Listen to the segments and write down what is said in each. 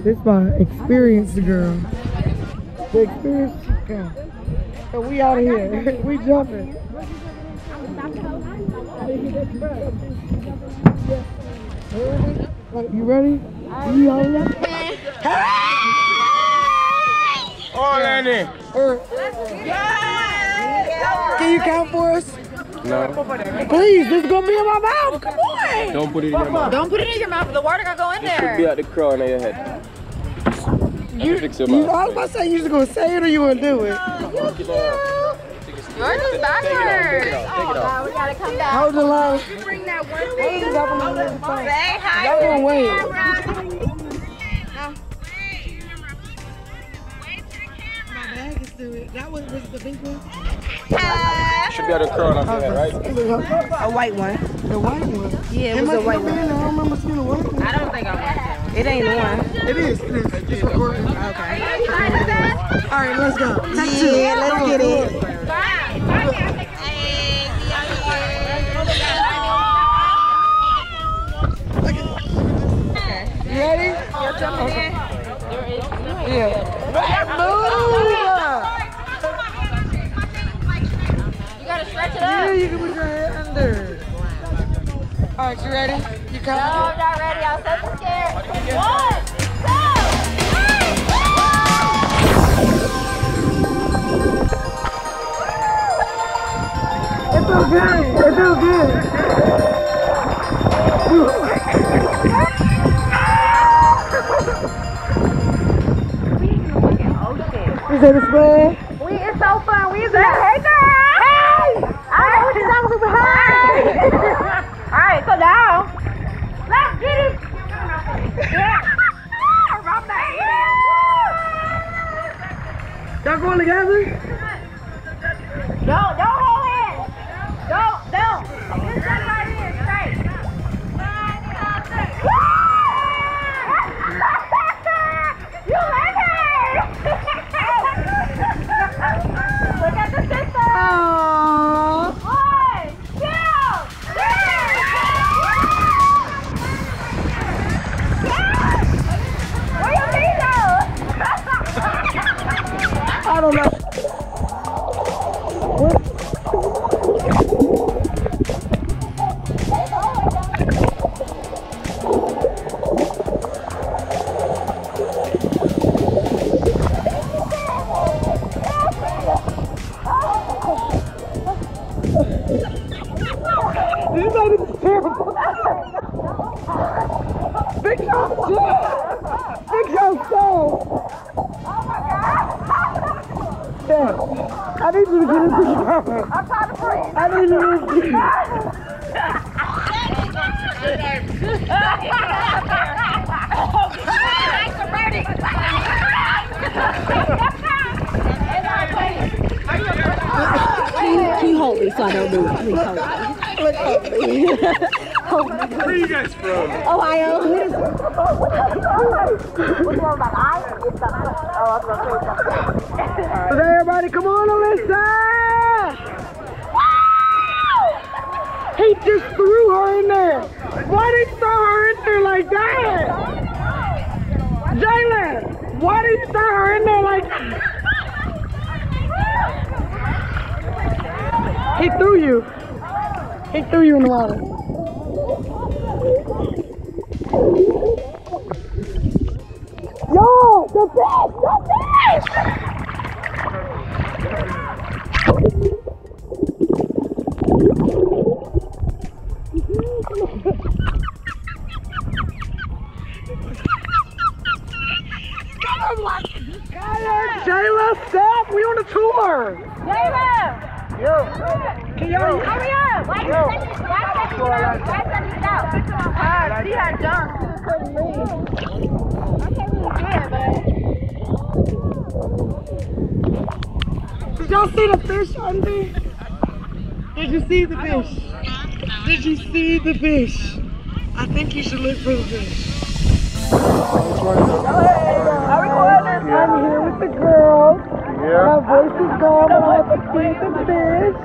This my experienced girl. The experienced girl. So we out of here. We jumping. You ready? You all ready? Oh, Lenny. Can you count for us? No. Please, this is gonna be in my mouth. Come on. Don't put it in your mouth. Don't put it in your mouth. The water gotta go in It should be there. at the crown of your head. Fix your I mouth. was about to say you just gonna say it or you gonna do it. Yours is backwards. Take it out. Oh, we gotta come back. Hold the line. Bring that one Please, thing. y'all gonna Say hi. Y'all gonna wait. My bag is still it. That was the big one? Should be at the crown of your head, right? A white one. The white one? Yeah, it was a white one. I don't remember seeing the white one. I don't think I want that. It ain't the one. It is. It's recording. Okay. Alright, let's go. Yeah, let's get it. You ready? You're jumping in. Yeah. Move! You gotta stretch it Yeah, up. you can put your head under. Alright, you ready? You No, coming? I'm not ready. I'm so scared. 1, 2, 3. It feels good. It feels good. Is that a spread? It's so fun. We is like, hey girl. Hey. I know what you're talking about. All right, so now, let's get it. Yeah. Rub that in. Y'all going together? Don't hold hands. Don't. Just stand right here, straight. You like it. Look at the sister. Aww. 1, 2, 3. Where your feet go? I don't know. This is terrible. Fix your shit. Fix your soul. Yeah. I need you to get into the camera. I'm trying to breathe. I need you to breathe. Can you hold me so I don't do it? Please hold me. Where are you guys from? Ohio. So everybody, come on this side. He just threw her in there. Why did he throw her in there like that? Jalen, why did he throw her in there like that? He threw you. He threw you in the water. Yo, the fish! The fish! Jayla, stop! We on a tour! Jayla! Yo! Can y'all Hurry up! Why you sending it out? She had jumped. She couldn't leave. I can't really do it, but... Did y'all see the fish under? Did you see the fish? Did you see the fish? I think you should look for the fish. I'm here with the girls. Yeah. My voice is gone, but I have to see the fish.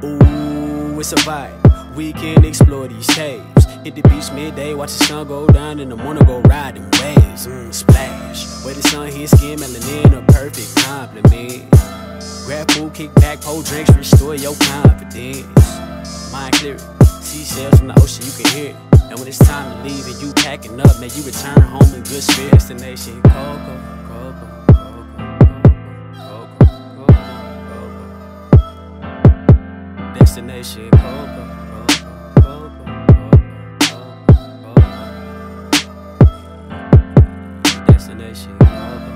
Ooh, it's a vibe. We can explore these caves. Hit the beach midday, watch the sun go down. In the morning, go riding waves. Splash. Where the sun hits skin, melanin, a perfect compliment. Grab food, kick back, pour drinks, restore your confidence. Mind clear. Seashells from the ocean, you can hear it. And when it's time to leave and you packing up, man, you return home in good spirits. Destination Coco, Coco, Coco, Coco, Coco, Coco. Destination Coco, Coco, Coco, Coco, Coco. Destination Coco.